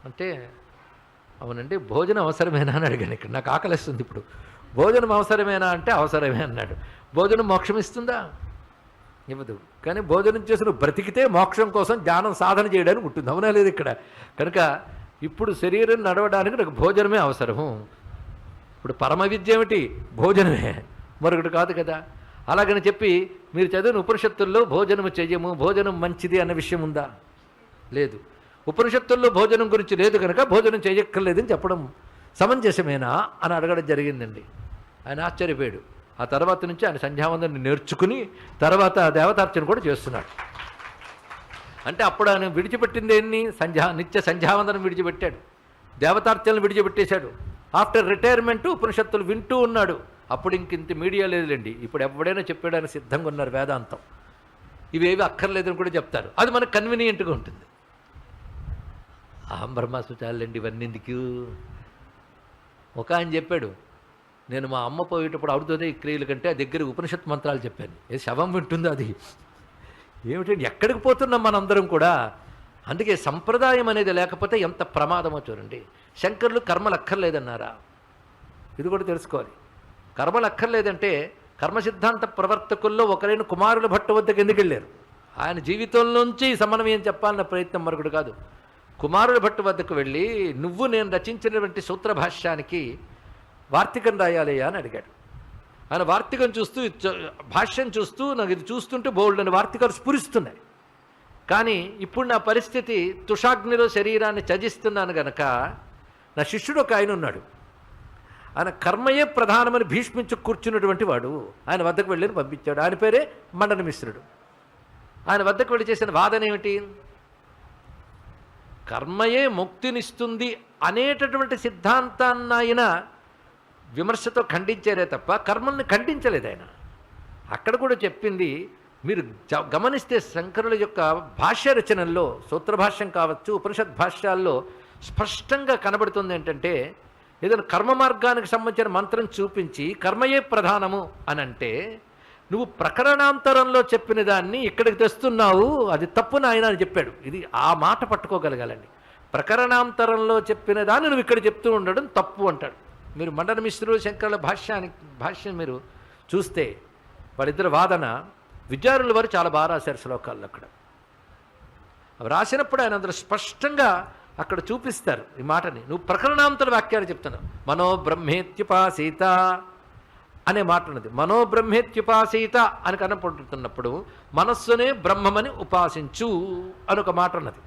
అంటే అవునండి, భోజనం అవసరమేనా అని అడిగాను. ఇక్కడ నాకు ఆకలిస్తుంది. ఇప్పుడు భోజనం అవసరమేనా అంటే అవసరమే అన్నాడు. భోజనం మోక్షం ఇస్తుందా? ఇవ్వదు. కానీ భోజనం చేసి నువ్వు బ్రతికితే మోక్షం కోసం ధ్యానం సాధన చేయడానికి ఉంటుంది. అవునా లేదు ఇక్కడ? కనుక ఇప్పుడు శరీరం నడవడానికి నాకు భోజనమే అవసరము. ఇప్పుడు పరమ విద్య ఏమిటి? భోజనమే, మరొకటి కాదు కదా. అలాగని చెప్పి మీరు చదివిన ఉపనిషత్తుల్లో భోజనం చెయ్యము, భోజనం మంచిది అన్న విషయం ఉందా? లేదు. ఉపనిషత్తుల్లో భోజనం గురించి లేదు కనుక భోజనం చేయక్కర్లేదని చెప్పడం సమంజసమేనా అని అడగడం జరిగిందండి. ఆయన ఆశ్చర్యపోయాడు. ఆ తర్వాత నుంచి ఆయన సంధ్యావందనం నేర్చుకుని తర్వాత దేవతార్చన కూడా చేస్తున్నాడు. అంటే అప్పుడు ఆయన విడిచిపెట్టింది ఎన్ని? నిత్య సంధ్యావందనం విడిచిపెట్టాడు, దేవతార్చనలు విడిచిపెట్టేశాడు. ఆఫ్టర్ రిటైర్మెంట్ ఉపనిషత్తులు వింటూ ఉన్నాడు. అప్పుడు ఇంత మీడియా లేదులేండి. ఇప్పుడు ఎవడైనా చెప్పాడని సిద్ధంగా ఉన్నారు. వేదాంతం ఇవేవి అక్కర్లేదని కూడా చెప్తారు. అది మనకు కన్వీనియంట్గా ఉంటుంది. బ్రహ్మాస్త్రం చాలండి, ఇవన్నీ ఎందుకు? ఒక ఆయన చెప్పాడు, నేను మా అమ్మ పోయేటప్పుడు అరుదోదే క్రియల కంటే ఆ దగ్గర ఉపనిషత్ మంత్రాలు చెప్పాను. ఏ శవం వింటుందో అది? ఏమిటండి, ఎక్కడికి పోతున్నాం మనందరం కూడా? అందుకే సంప్రదాయం అనేది లేకపోతే ఎంత ప్రమాదమో చూడండి. శంకరులు కర్మలు అక్కర్లేదన్నారా? ఇది కూడా తెలుసుకోవాలి. కర్మలు అక్కర్లేదంటే కర్మ సిద్ధాంత ప్రవర్తకుల్లో ఒకరైన కుమారుల భట్ట వద్దకు ఎందుకు వెళ్ళారు? ఆయన జీవితంలోంచి సమన్వయం చెప్పాలన్న ప్రయత్నం మరొకటి కాదు. కుమారుల భట్ట వద్దకు వెళ్ళి నువ్వు నేను రచించినటువంటి సూత్ర భాష్యానికి వార్తికం రాయాలయ్యా అని అడిగాడు. ఆయన వార్తికం చూస్తూ భాష్యం చూస్తూ నాకు ఇది చూస్తుంటే బోల్డ్ అని వార్తికాలు స్ఫురిస్తున్నాయి. కానీ ఇప్పుడు నా పరిస్థితి తుషాగ్నిలో శరీరాన్ని త్యజిస్తున్నాను గనక నా శిష్యుడు ఒక ఆయన ఉన్నాడు. ఆయన కర్మయే ప్రధానమని భీష్మించు కూర్చున్నటువంటి వాడు. ఆయన వద్దకు వెళ్ళి పంపించాడు. ఆయన పేరే మండన మిశ్రుడు. ఆయన వద్దకు వెళ్ళి చేసిన వాదన ఏమిటి? కర్మయే ముక్తినిస్తుంది అనేటటువంటి సిద్ధాంతాన్ని ఆయన విమర్శతో ఖండించారే తప్ప కర్మల్ని ఖండించలేదు ఆయన. అక్కడ కూడా చెప్పింది మీరు గమనిస్తే శంకరుల యొక్క భాష్య రచనల్లో, సూత్రభాష్యం కావచ్చు, ఉపనిషత్ భాష్యాల్లో స్పష్టంగా కనబడుతుంది ఏంటంటే, ఏదైనా కర్మ మార్గానికి సంబంధించిన మంత్రం చూపించి కర్మయే ప్రధానము అని అంటే నువ్వు ప్రకరణాంతరంలో చెప్పిన దాన్ని ఇక్కడికి తెస్తున్నావు, అది తప్పు నాయన అని చెప్పాడు. ఇది ఆ మాట పట్టుకోగలగాలండి. ప్రకరణాంతరంలో చెప్పిన దాన్ని నువ్వు ఇక్కడ చెప్తూ ఉండడం తప్పు అంటాడు. మీరు మండన మిశ్రుడు శంకరుల భాష్యం మీరు చూస్తే వాళ్ళిద్దరు వాదన విద్యారుల వారు చాలా బాగా రాశారు శ్లోకాల్లో. అక్కడ అవి రాసినప్పుడు ఆయన అందరూ స్పష్టంగా అక్కడ చూపిస్తారు ఈ మాటని. నువ్వు ప్రకరణాంతర వాక్యాలు చెప్తున్నావు. మనోబ్రహ్మేత్యుపాసీత అనే మాట ఉన్నది. మనోబ్రహ్మేత్యుపాసీత అని కనపడుతున్నప్పుడు మనస్సునే బ్రహ్మమని ఉపాసించు అని ఒక మాట ఉన్నది.